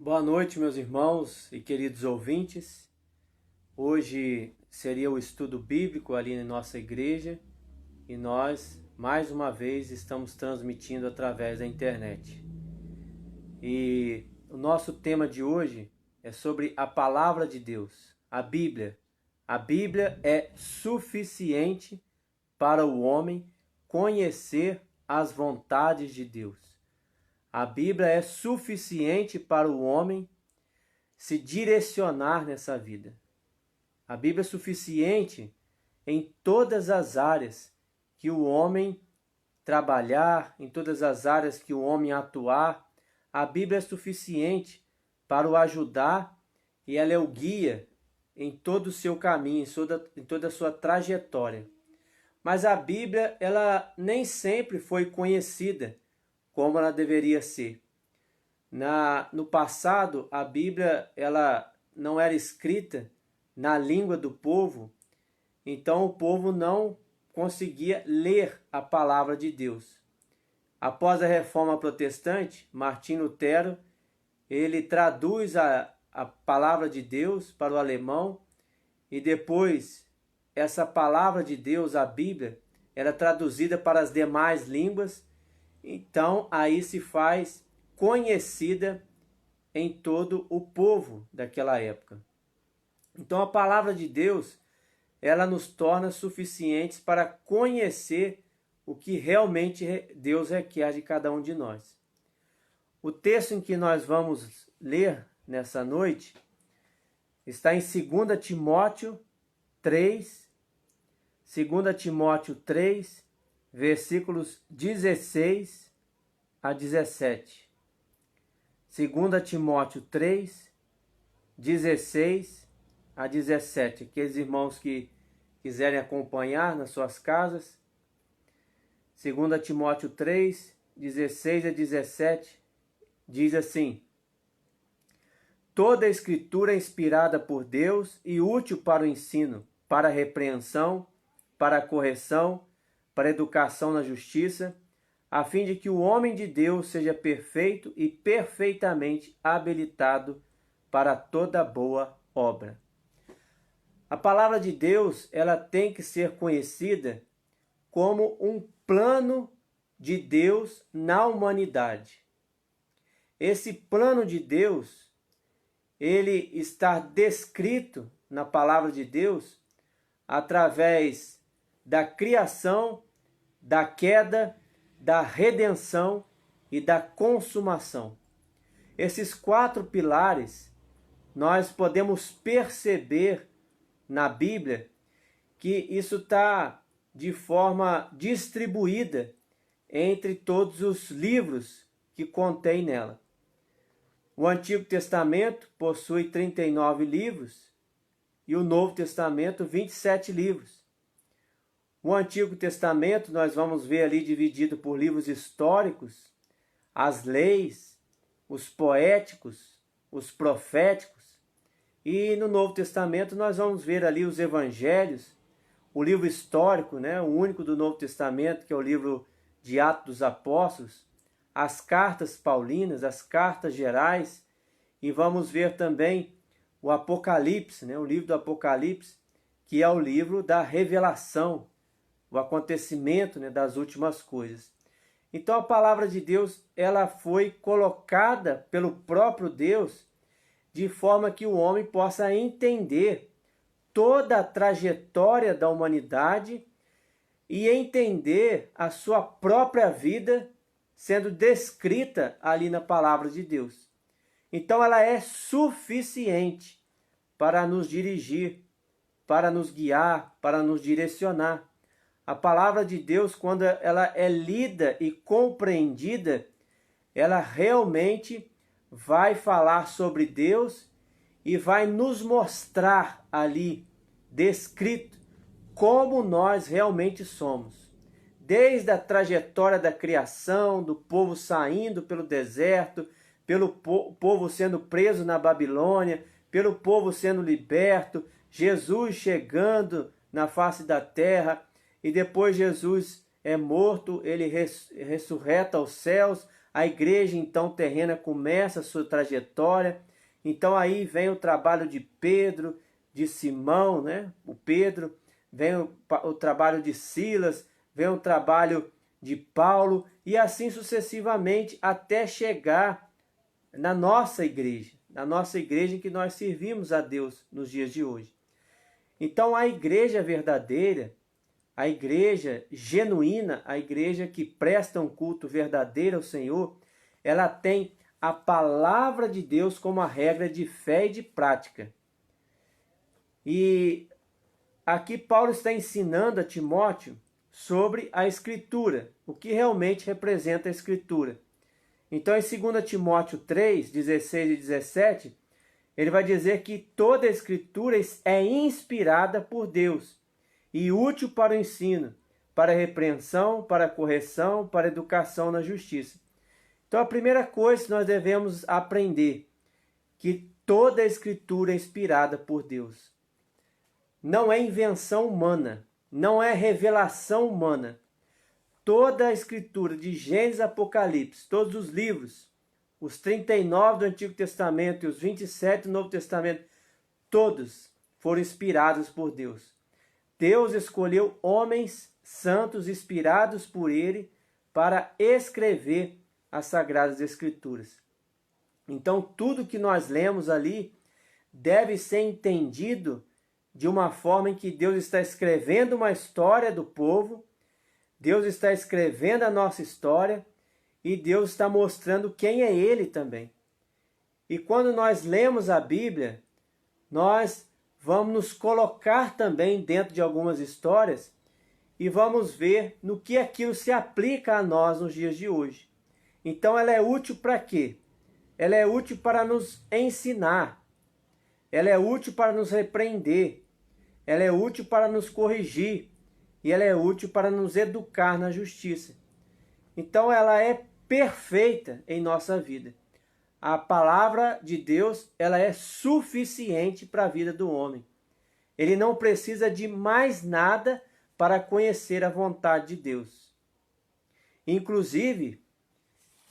Boa noite, meus irmãos e queridos ouvintes. Hoje seria o estudo bíblico ali na nossa igreja e nós, mais uma vez, estamos transmitindo através da internet. E o nosso tema de hoje é sobre a palavra de Deus, a Bíblia. A Bíblia é suficiente para o homem conhecer as vontades de Deus. A Bíblia é suficiente para o homem se direcionar nessa vida. A Bíblia é suficiente em todas as áreas que o homem trabalhar, em todas as áreas que o homem atuar. A Bíblia é suficiente para o ajudar e ela é o guia em todo o seu caminho, em toda a sua trajetória. Mas a Bíblia, ela nem sempre foi conhecida como ela deveria ser. No passado, a Bíblia ela não era escrita na língua do povo, então o povo não conseguia ler a palavra de Deus. Após a Reforma Protestante, Martim Lutero ele traduz a palavra de Deus para o alemão e depois essa palavra de Deus, a Bíblia, era traduzida para as demais línguas. Então aí se faz conhecida em todo o povo daquela época. Então a palavra de Deus, ela nos torna suficientes para conhecer o que realmente Deus requer de cada um de nós. O texto em que nós vamos ler nessa noite está em 2 Timóteo 3, 2 Timóteo 3, versículos 16 a 17. 2 Timóteo 3, 16 a 17. Aqueles irmãos que quiserem acompanhar nas suas casas. 2 Timóteo 3, 16 a 17, diz assim: Toda a Escritura é inspirada por Deus e útil para o ensino, para a repreensão, para a correção, para a educação na justiça, a fim de que o homem de Deus seja perfeito e perfeitamente habilitado para toda boa obra. A palavra de Deus, ela tem que ser conhecida como um plano de Deus na humanidade. Esse plano de Deus, ele está descrito na palavra de Deus através da criação, da queda, da redenção e da consumação. Esses 4 pilares, nós podemos perceber na Bíblia que isso está de forma distribuída entre todos os livros que contém nela. O Antigo Testamento possui 39 livros e o Novo Testamento 27 livros. O Antigo Testamento nós vamos ver ali dividido por livros históricos, as leis, os poéticos, os proféticos. E no Novo Testamento nós vamos ver ali os evangelhos, o livro histórico, o único do Novo Testamento, que é o livro de Atos dos Apóstolos, as cartas paulinas, as cartas gerais, e vamos ver também o Apocalipse, o livro do Apocalipse, que é o livro da revelação, o acontecimento das últimas coisas. Então a palavra de Deus, ela foi colocada pelo próprio Deus de forma que o homem possa entender toda a trajetória da humanidade e entender a sua própria vida sendo descrita ali na palavra de Deus. Então ela é suficiente para nos dirigir, para nos guiar, para nos direcionar. A palavra de Deus, quando ela é lida e compreendida, ela realmente vai falar sobre Deus e vai nos mostrar ali, descrito, como nós realmente somos. Desde a trajetória da criação, do povo saindo pelo deserto, pelo povo sendo preso na Babilônia, pelo povo sendo liberto, Jesus chegando na face da terra, e depois Jesus é morto, ele ressurreta aos céus, a igreja então terrena começa a sua trajetória. Então aí vem o trabalho de Pedro, de Simão, né? O Pedro, vem o trabalho de Silas, vem o trabalho de Paulo e assim sucessivamente até chegar na nossa igreja em que nós servimos a Deus nos dias de hoje. Então a igreja verdadeira, a igreja genuína, a igreja que presta um culto verdadeiro ao Senhor, ela tem a palavra de Deus como a regra de fé e de prática. E aqui Paulo está ensinando a Timóteo sobre a Escritura, o que realmente representa a Escritura. Então, em 2 Timóteo 3, 16 e 17, ele vai dizer que toda a Escritura é inspirada por Deus e útil para o ensino, para a repreensão, para a correção, para a educação na justiça. Então, a primeira coisa que nós devemos aprender, que toda a Escritura é inspirada por Deus. Não é invenção humana, não é revelação humana. Toda a Escritura, de Gênesis a Apocalipse, todos os livros, os 39 do Antigo Testamento e os 27 do Novo Testamento, todos foram inspirados por Deus. Deus escolheu homens santos, inspirados por Ele, para escrever as Sagradas Escrituras. Então, tudo que nós lemos ali deve ser entendido de uma forma em que Deus está escrevendo uma história do povo, Deus está escrevendo a nossa história e Deus está mostrando quem é Ele também. E quando nós lemos a Bíblia, nós vamos nos colocar também dentro de algumas histórias e vamos ver no que aquilo se aplica a nós nos dias de hoje. Então ela é útil para quê? Ela é útil para nos ensinar, ela é útil para nos repreender, ela é útil para nos corrigir e ela é útil para nos educar na justiça. Então ela é perfeita em nossa vida. A palavra de Deus, ela é suficiente para a vida do homem. Ele não precisa de mais nada para conhecer a vontade de Deus. Inclusive,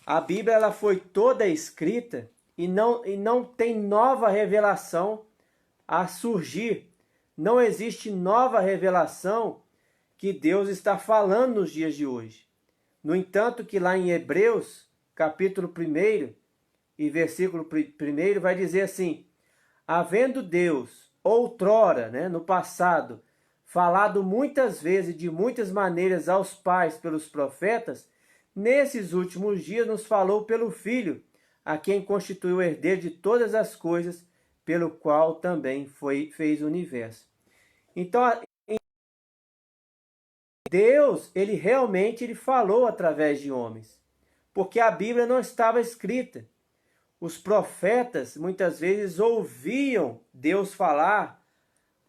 a Bíblia ela foi toda escrita e não tem nova revelação a surgir. Não existe nova revelação que Deus está falando nos dias de hoje. No entanto, que lá em Hebreus, capítulo 1 e versículo 1, vai dizer assim: havendo Deus, outrora, no passado, falado muitas vezes e de muitas maneiras aos pais pelos profetas, nesses últimos dias nos falou pelo Filho, a quem constituiu o herdeiro de todas as coisas, pelo qual também fez o universo. Então, Deus, ele realmente falou através de homens, porque a Bíblia não estava escrita. Os profetas, muitas vezes, ouviam Deus falar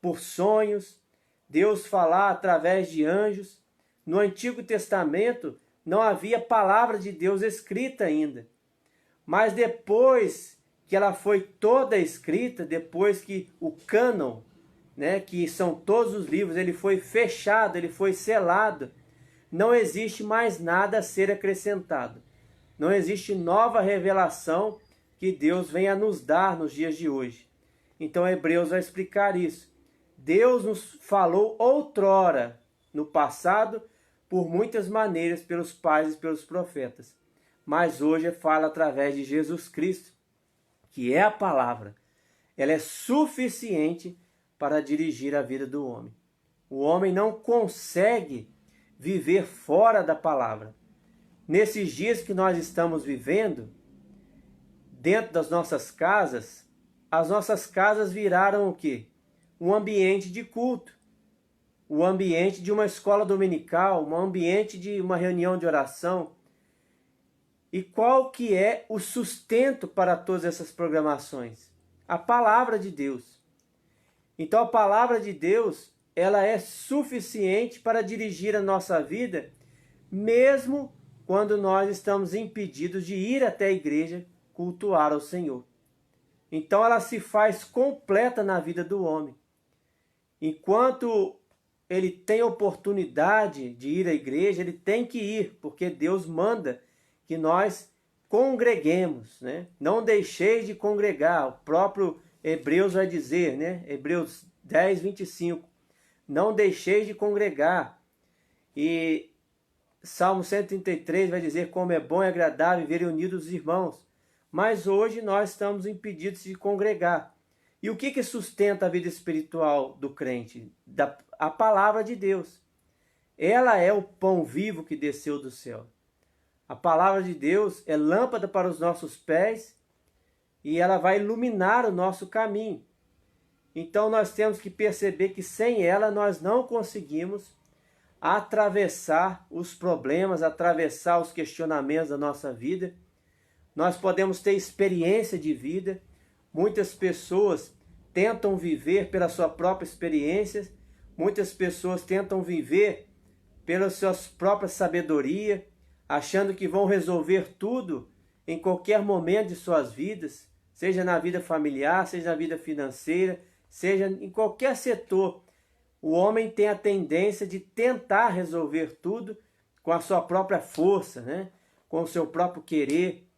por sonhos, Deus falar através de anjos. No Antigo Testamento, não havia palavra de Deus escrita ainda. Mas depois que ela foi toda escrita, depois que o cânon, que são todos os livros, ele foi fechado, ele foi selado, não existe mais nada a ser acrescentado. Não existe nova revelação que Deus venha nos dar nos dias de hoje. Então Hebreus vai explicar isso. Deus nos falou outrora, no passado, por muitas maneiras, pelos pais e pelos profetas. Mas hoje fala através de Jesus Cristo, que é a palavra. Ela é suficiente para dirigir a vida do homem. O homem não consegue viver fora da palavra. Nesses dias que nós estamos vivendo, dentro das nossas casas, as nossas casas viraram o quê? Um ambiente de culto, o ambiente de uma escola dominical, um ambiente de uma reunião de oração. E qual que é o sustento para todas essas programações? A palavra de Deus. Então a palavra de Deus, ela é suficiente para dirigir a nossa vida, mesmo quando nós estamos impedidos de ir até a igreja cultuar ao Senhor. Então ela se faz completa na vida do homem. Enquanto ele tem oportunidade de ir à igreja, ele tem que ir, porque Deus manda que nós congreguemos, né? Não deixeis de congregar. O próprio Hebreus vai dizer, né? Hebreus 10, 25. Não deixeis de congregar. E Salmo 133 vai dizer como é bom e agradável viver unidos os irmãos. Mas hoje nós estamos impedidos de congregar. E o que sustenta a vida espiritual do crente? A palavra de Deus. Ela é o pão vivo que desceu do céu. A palavra de Deus é lâmpada para os nossos pés e ela vai iluminar o nosso caminho. Então nós temos que perceber que sem ela nós não conseguimos atravessar os problemas, atravessar os questionamentos da nossa vida. Nós podemos ter experiência de vida. Muitas pessoas tentam viver pela sua própria experiência. Muitas pessoas tentam viver pela sua própria sabedoria, achando que vão resolver tudo em qualquer momento de suas vidas, seja na vida familiar, seja na vida financeira, seja em qualquer setor. O homem tem a tendência de tentar resolver tudo com a sua própria força, né? Com o seu próprio querer.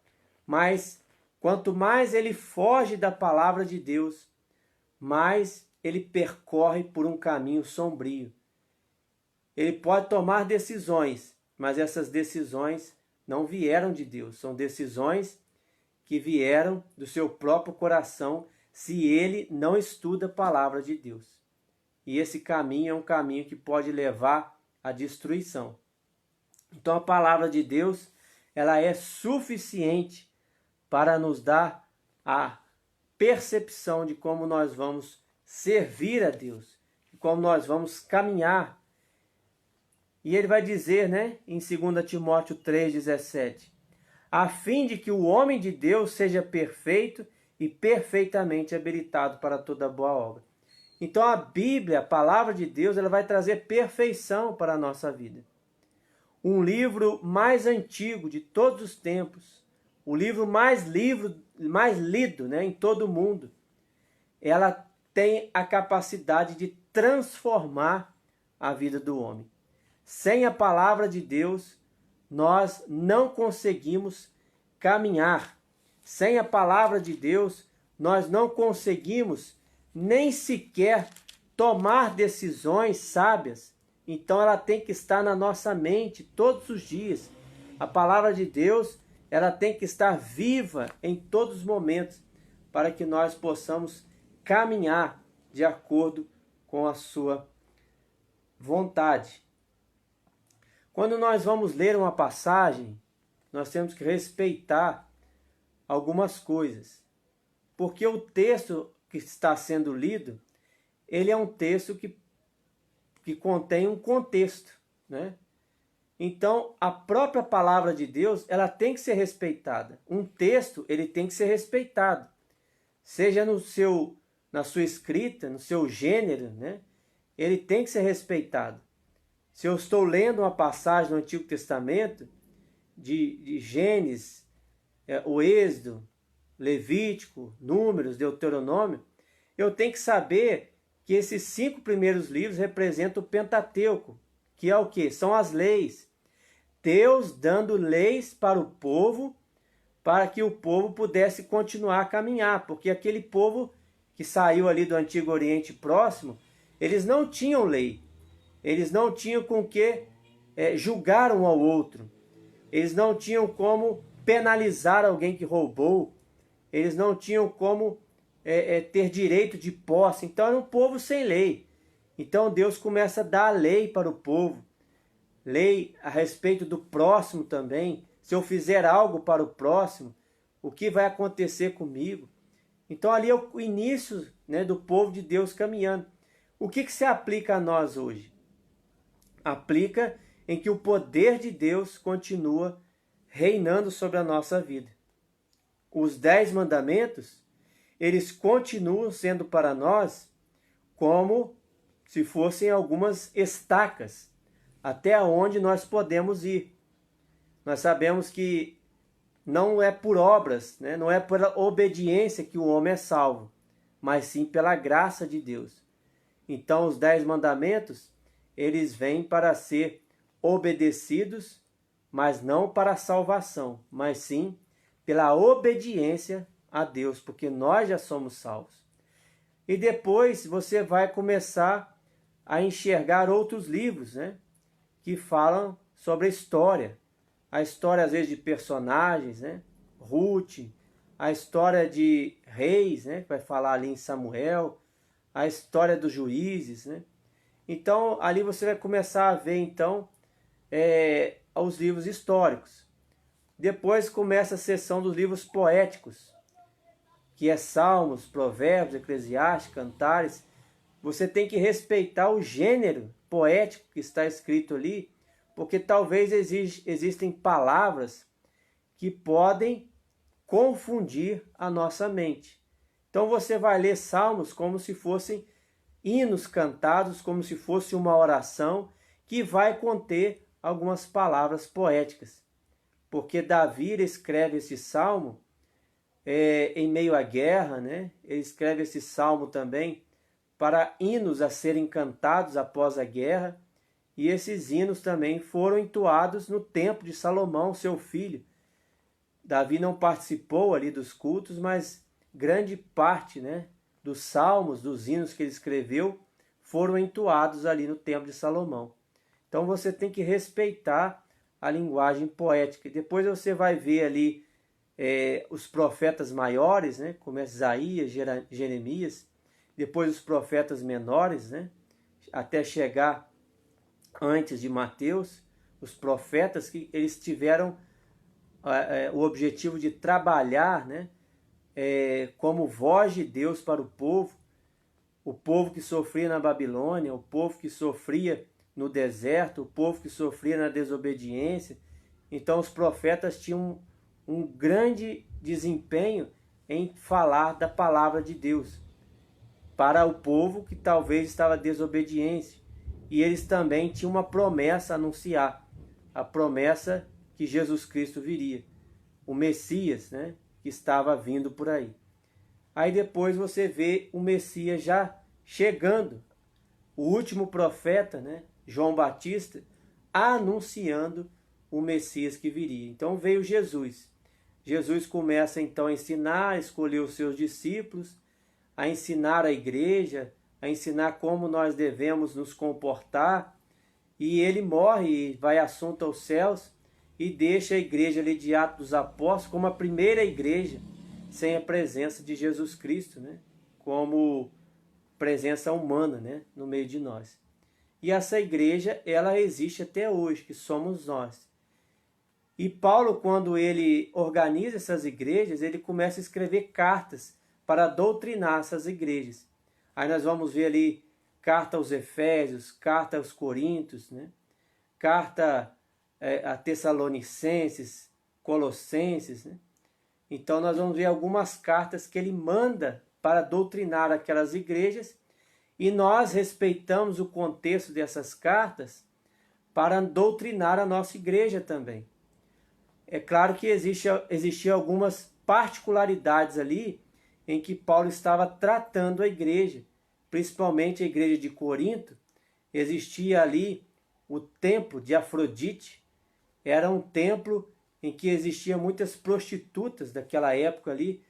Mas quanto mais ele foge da palavra de Deus, mais ele percorre por um caminho sombrio. Ele pode tomar decisões, mas essas decisões não vieram de Deus. São decisões que vieram do seu próprio coração, se ele não estuda a palavra de Deus. E esse caminho é um caminho que pode levar à destruição. Então a palavra de Deus, ela é suficiente para nos dar a percepção de como nós vamos servir a Deus, de como nós vamos caminhar. E ele vai dizer, né, em 2 Timóteo 3,17, a fim de que o homem de Deus seja perfeito e perfeitamente habilitado para toda boa obra. Então a Bíblia, a palavra de Deus, ela vai trazer perfeição para a nossa vida. Um livro mais antigo de todos os tempos, o livro mais lido, né, em todo o mundo, ela tem a capacidade de transformar a vida do homem. Sem a palavra de Deus, nós não conseguimos caminhar. Sem a palavra de Deus, nós não conseguimos nem sequer tomar decisões sábias. Então ela tem que estar na nossa mente todos os dias. A palavra de Deus, ela tem que estar viva em todos os momentos, para que nós possamos caminhar de acordo com a sua vontade. Quando nós vamos ler uma passagem, nós temos que respeitar algumas coisas. Porque o texto que está sendo lido, ele é um texto que contém um contexto, né? Então, a própria palavra de Deus, ela tem que ser respeitada. Um texto, ele tem que ser respeitado. Seja na sua escrita, no seu gênero, né? Ele tem que ser respeitado. Se eu estou lendo uma passagem do Antigo Testamento, de Gênesis, o Êxodo, Levítico, Números, Deuteronômio, eu tenho que saber que esses 5 primeiros livros representam o Pentateuco, que é o quê? São as leis. Deus dando leis para o povo, para que o povo pudesse continuar a caminhar, porque aquele povo que saiu ali do Antigo Oriente Próximo, eles não tinham lei. Eles não tinham com que julgar um ao outro. Eles não tinham como penalizar alguém que roubou. Eles não tinham como ter direito de posse. Então era um povo sem lei. Então Deus começa a dar a lei para o povo. Lei a respeito do próximo também. Se eu fizer algo para o próximo, o que vai acontecer comigo? Então ali é o início, né, do povo de Deus caminhando. O que se aplica a nós hoje? Aplica em que o poder de Deus continua reinando sobre a nossa vida. Os 10 mandamentos, eles continuam sendo para nós como se fossem algumas estacas, até onde nós podemos ir. Nós sabemos que não é por obras, né? Não é pela obediência que o homem é salvo, mas sim pela graça de Deus. Então os 10 mandamentos, eles vêm para ser obedecidos, mas não para a salvação, mas sim pela obediência a Deus, porque nós já somos salvos. E depois você vai começar a enxergar outros livros, né, que falam sobre a história às vezes de personagens, né, Ruth, a história de reis, né, que vai falar ali em Samuel, a história dos juízes, né. Então ali você vai começar a ver então os livros históricos. Depois começa a seção dos livros poéticos, que é Salmos, Provérbios, Eclesiastes, Cantares. Você tem que respeitar o gênero poético que está escrito ali, porque talvez existem palavras que podem confundir a nossa mente. Então você vai ler Salmos como se fossem hinos cantados, como se fosse uma oração que vai conter algumas palavras poéticas. Porque Davi escreve esse salmo em meio à guerra, né? Ele escreve esse salmo também para hinos a serem cantados após a guerra, e esses hinos também foram entoados no templo de Salomão, seu filho. Davi não participou ali dos cultos, mas grande parte, né, dos salmos, dos hinos que ele escreveu, foram entoados ali no templo de Salomão. Então você tem que respeitar a linguagem poética. Depois você vai ver ali os profetas maiores, né, como Isaías, Jeremias, depois os profetas menores, né, até chegar antes de Mateus, os profetas que eles tiveram o objetivo de trabalhar, né, como voz de Deus para o povo que sofria na Babilônia, o povo que sofria no deserto, o povo que sofria na desobediência. Então os profetas tinham um grande desempenho em falar da palavra de Deus para o povo que talvez estava desobediente. E eles também tinham uma promessa a anunciar, a promessa que Jesus Cristo viria, o Messias, né, que estava vindo por aí. Aí depois você vê o Messias já chegando, o último profeta, né, João Batista, anunciando o Messias que viria. Então veio Jesus. Jesus começa então a ensinar, a escolher os seus discípulos, a ensinar a igreja, a ensinar como nós devemos nos comportar. E ele morre e vai assunto aos céus e deixa a igreja ali de Atos dos Apóstolos como a primeira igreja sem a presença de Jesus Cristo, né, como presença humana, né, no meio de nós. E essa igreja, ela existe até hoje, que somos nós. E Paulo, quando ele organiza essas igrejas, ele começa a escrever cartas para doutrinar essas igrejas. Aí nós vamos ver ali carta aos Efésios, carta aos Coríntios, né? Carta a Tessalonicenses, Colossenses, né? Então nós vamos ver algumas cartas que ele manda para doutrinar aquelas igrejas, e nós respeitamos o contexto dessas cartas para doutrinar a nossa igreja também. É claro que existiam algumas particularidades ali em que Paulo estava tratando a igreja, principalmente a igreja de Corinto. Existia ali o templo de Afrodite, era um templo em que existiam muitas prostitutas daquela época ali,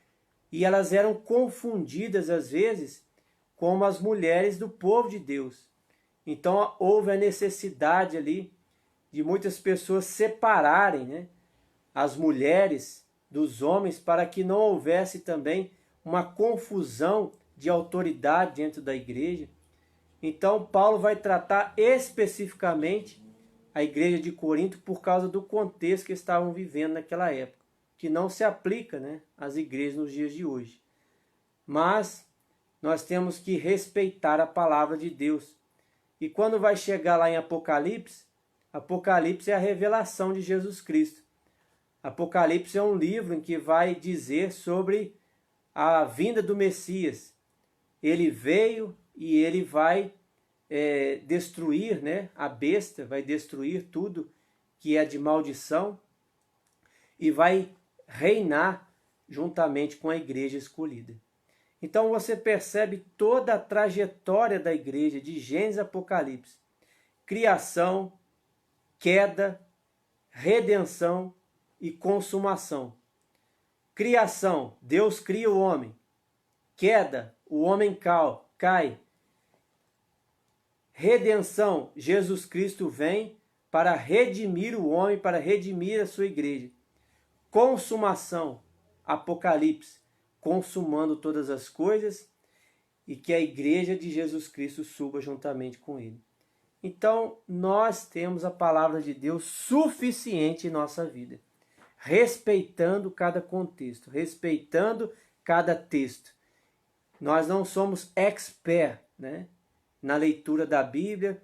e elas eram confundidas às vezes como as mulheres do povo de Deus. Então houve a necessidade ali de muitas pessoas separarem, né, as mulheres dos homens, para que não houvesse também uma confusão de autoridade dentro da igreja. Então Paulo vai tratar especificamente a igreja de Corinto por causa do contexto que estavam vivendo naquela época, que não se aplica, né, às igrejas nos dias de hoje. Mas nós temos que respeitar a palavra de Deus. E quando vai chegar lá em Apocalipse, Apocalipse é a revelação de Jesus Cristo. Apocalipse é um livro em que vai dizer sobre a vinda do Messias. Ele veio e ele vai destruir, né, a besta, vai destruir tudo que é de maldição e vai reinar juntamente com a igreja escolhida. Então você percebe toda a trajetória da igreja de Gênesis a Apocalipse. Criação, queda, redenção e consumação. Criação, Deus cria o homem. Queda, o homem cai. Redenção, Jesus Cristo vem para redimir o homem, para redimir a sua igreja. Consumação, Apocalipse, consumando todas as coisas e que a igreja de Jesus Cristo suba juntamente com ele. Então, nós temos a palavra de Deus suficiente em nossa vida, respeitando cada contexto, respeitando cada texto. Nós não somos expert, né, na leitura da Bíblia,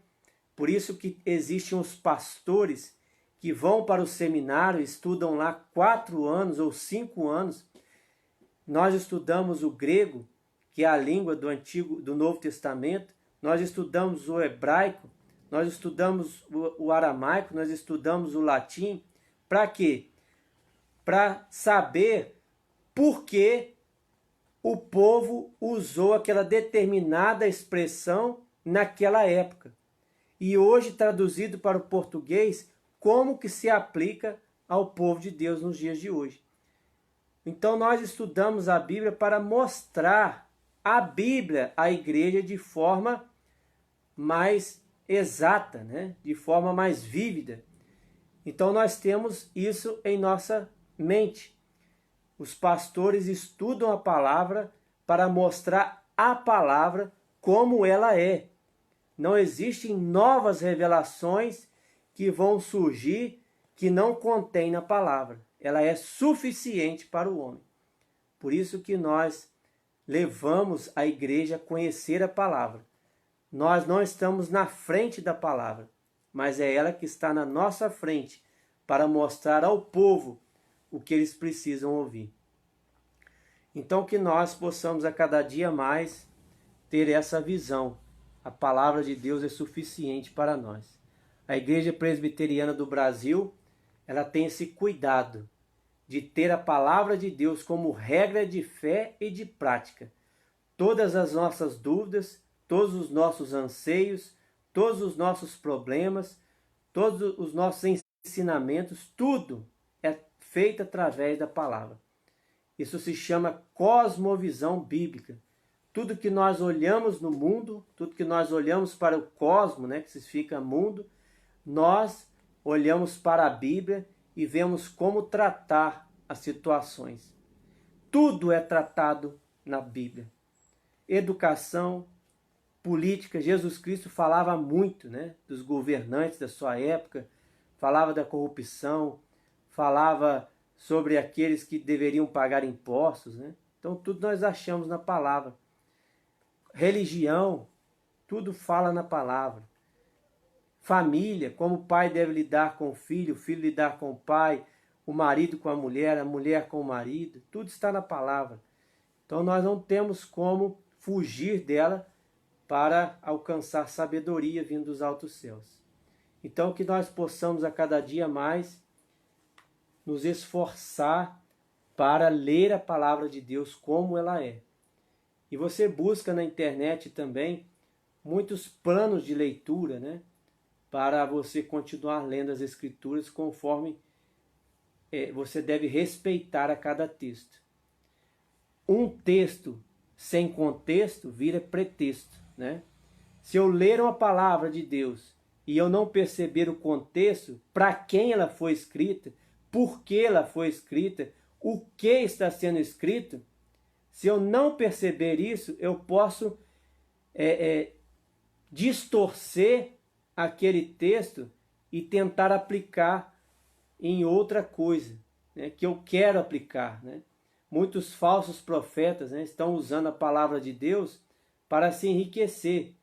por isso que existem os pastores que vão para o seminário, estudam lá 4 anos ou 5 anos. Nós estudamos o grego, que é a língua do Novo Testamento, nós estudamos o hebraico, nós estudamos o aramaico, nós estudamos o latim. Para quê? Para saber por que o povo usou aquela determinada expressão naquela época. E hoje, traduzido para o português, como que se aplica ao povo de Deus nos dias de hoje. Então nós estudamos a Bíblia para mostrar a Bíblia à igreja de forma mais exata, né? De forma mais vívida. Então nós temos isso em nossa mente. Os pastores estudam a palavra para mostrar a palavra como ela é. Não existem novas revelações que vão surgir que não contém na palavra. Ela é suficiente para o homem. Por isso que nós levamos a igreja a conhecer a palavra. Nós não estamos na frente da palavra, mas é ela que está na nossa frente para mostrar ao povo o que eles precisam ouvir. Então que nós possamos a cada dia mais ter essa visão. A palavra de Deus é suficiente para nós. A Igreja Presbiteriana do Brasil, ela tem esse cuidado de ter a palavra de Deus como regra de fé e de prática. Todas as nossas dúvidas, todos os nossos anseios, todos os nossos problemas, todos os nossos ensinamentos, tudo é feito através da palavra. Isso se chama cosmovisão bíblica. Tudo que nós olhamos no mundo, tudo que nós olhamos para o cosmo, né, que significa mundo, nós olhamos para a Bíblia e vemos como tratar as situações. Tudo é tratado na Bíblia. Educação, política. Jesus Cristo falava muito, né, dos governantes da sua época, falava da corrupção, falava sobre aqueles que deveriam pagar impostos, né? Então tudo nós achamos na palavra. Religião, tudo fala na palavra. Família, como o pai deve lidar com o filho lidar com o pai, o marido com a mulher com o marido, tudo está na palavra. Então nós não temos como fugir dela para alcançar sabedoria vindo dos altos céus. Então que nós possamos a cada dia mais nos esforçar para ler a palavra de Deus como ela é. E você busca na internet também muitos planos de leitura, né? Para você continuar lendo as Escrituras conforme você deve respeitar a cada texto. Um texto sem contexto vira pretexto, né? Se eu ler uma palavra de Deus e eu não perceber o contexto, para quem ela foi escrita, por que ela foi escrita, o que está sendo escrito, se eu não perceber isso, eu posso distorcer aquele texto e tentar aplicar em outra coisa, né, que eu quero aplicar, né? Muitos falsos profetas, né, estão usando a palavra de Deus para se enriquecer.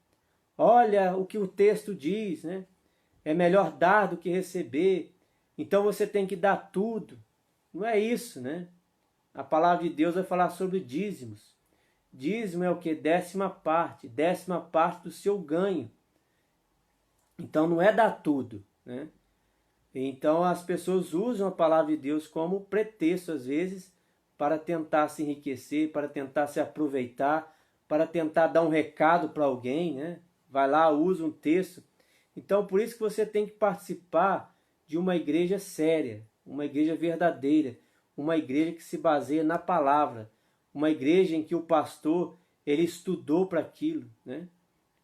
Olha o que o texto diz, né? É melhor dar do que receber. Então você tem que dar tudo. Não é isso, né? A palavra de Deus vai falar sobre dízimos. Dízimo é o que? 10ª parte do seu ganho. Então não é dar tudo, né? Então as pessoas usam a palavra de Deus como pretexto às vezes para tentar se enriquecer, para tentar se aproveitar, para tentar dar um recado para alguém, né? Vai lá, usa um texto. Então por isso que você tem que participar de uma igreja séria, uma igreja verdadeira, uma igreja que se baseia na palavra, uma igreja em que o pastor ele estudou para aquilo, né?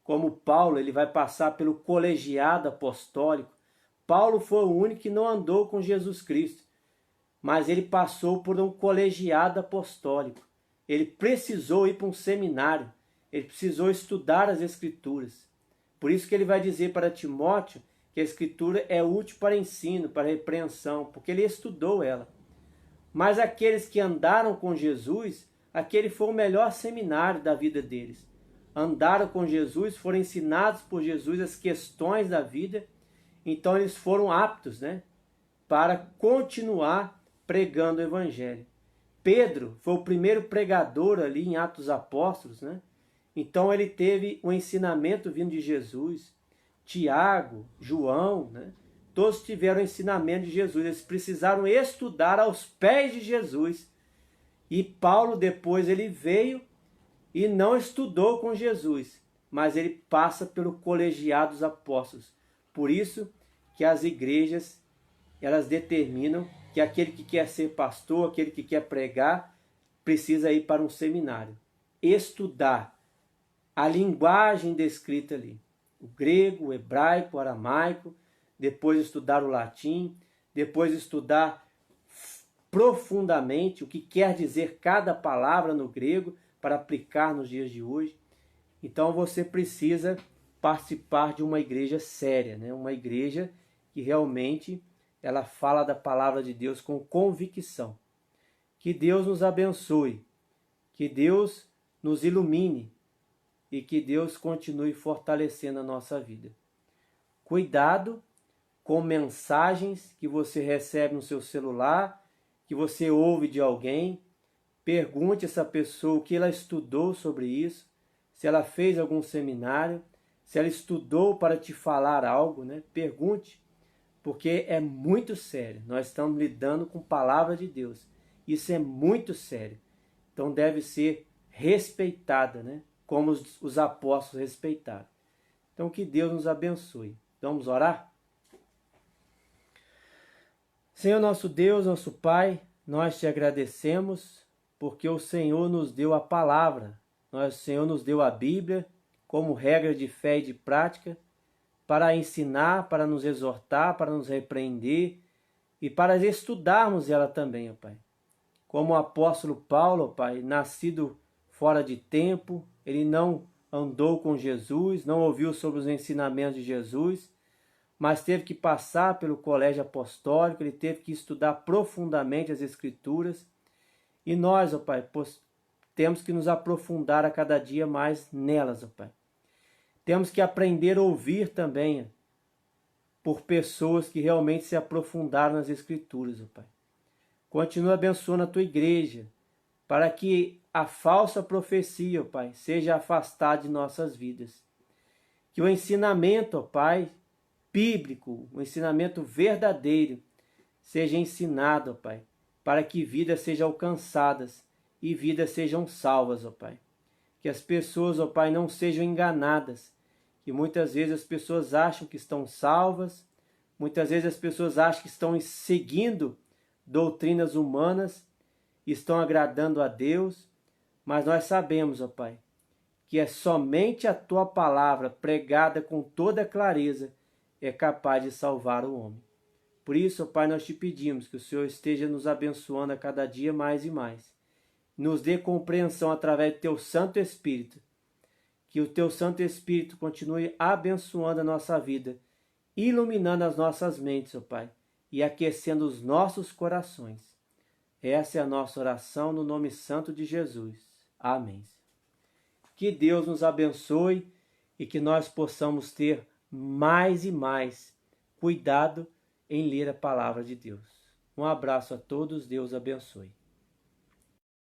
Como Paulo, ele vai passar pelo colegiado apostólico. Paulo foi o único que não andou com Jesus Cristo, mas ele passou por um colegiado apostólico. Ele precisou ir para um seminário, ele precisou estudar as Escrituras. Por isso que ele vai dizer para Timóteo que a Escritura é útil para ensino, para repreensão, porque ele estudou ela. Mas aqueles que andaram com Jesus, aquele foi o melhor seminário da vida deles. Andaram com Jesus, foram ensinados por Jesus as questões da vida, então eles foram aptos, né, para continuar pregando o Evangelho. Pedro foi o primeiro pregador ali em Atos Apóstolos, né? Então ele teve o ensinamento vindo de Jesus. Tiago, João, né? Todos tiveram o ensinamento de Jesus. Eles precisaram estudar aos pés de Jesus. E Paulo depois ele veio e não estudou com Jesus, mas ele passa pelo colegiado dos apóstolos. Por isso que as igrejas, elas determinam que aquele que quer ser pastor, aquele que quer pregar, precisa ir para um seminário, estudar a linguagem descrita ali, o grego, o hebraico, o aramaico, depois estudar o latim, depois estudar profundamente o que quer dizer cada palavra no grego para aplicar nos dias de hoje. Então você precisa participar de uma igreja séria, né? Uma igreja que realmente ela fala da palavra de Deus com convicção. Que Deus nos abençoe, que Deus nos ilumine e que Deus continue fortalecendo a nossa vida. Cuidado com mensagens que você recebe no seu celular, que você ouve de alguém. Pergunte a essa pessoa o que ela estudou sobre isso, se ela fez algum seminário, se ela estudou para te falar algo, né? Pergunte, porque é muito sério. Nós estamos lidando com a palavra de Deus. Isso é muito sério. Então deve ser respeitada, né? Como os apóstolos respeitaram. Então que Deus nos abençoe. Vamos orar? Senhor nosso Deus, nosso Pai, nós te agradecemos porque o Senhor nos deu a palavra. O Senhor nos deu a Bíblia como regra de fé e de prática para ensinar, para nos exortar, para nos repreender e para estudarmos ela também, ó Pai. Como o apóstolo Paulo, ó Pai, nascido fora de tempo, ele não andou com Jesus, não ouviu sobre os ensinamentos de Jesus, mas teve que passar pelo colégio apostólico, ele teve que estudar profundamente as Escrituras. E nós, ó Pai, temos que nos aprofundar a cada dia mais nelas, ó Pai. Temos que aprender a ouvir também por pessoas que realmente se aprofundaram nas Escrituras, ó Pai. Continua abençoando a Tua igreja, para que a falsa profecia, ó Pai, seja afastada de nossas vidas. Que o ensinamento, ó Pai, bíblico, o ensinamento verdadeiro, seja ensinado, ó Pai, para que vidas sejam alcançadas e vidas sejam salvas, ó Pai. Que as pessoas, ó Pai, não sejam enganadas, que muitas vezes as pessoas acham que estão salvas, muitas vezes as pessoas acham que estão seguindo doutrinas humanas, estão agradando a Deus, mas nós sabemos, ó Pai, que é somente a Tua palavra pregada com toda clareza é capaz de salvar o homem. Por isso, ó Pai, nós te pedimos que o Senhor esteja nos abençoando a cada dia mais e mais. Nos dê compreensão através do Teu Santo Espírito. Que o Teu Santo Espírito continue abençoando a nossa vida, iluminando as nossas mentes, ó Pai, e aquecendo os nossos corações. Essa é a nossa oração no nome santo de Jesus. Amém. Que Deus nos abençoe e que nós possamos ter mais e mais cuidado em ler a palavra de Deus. Um abraço a todos, Deus abençoe.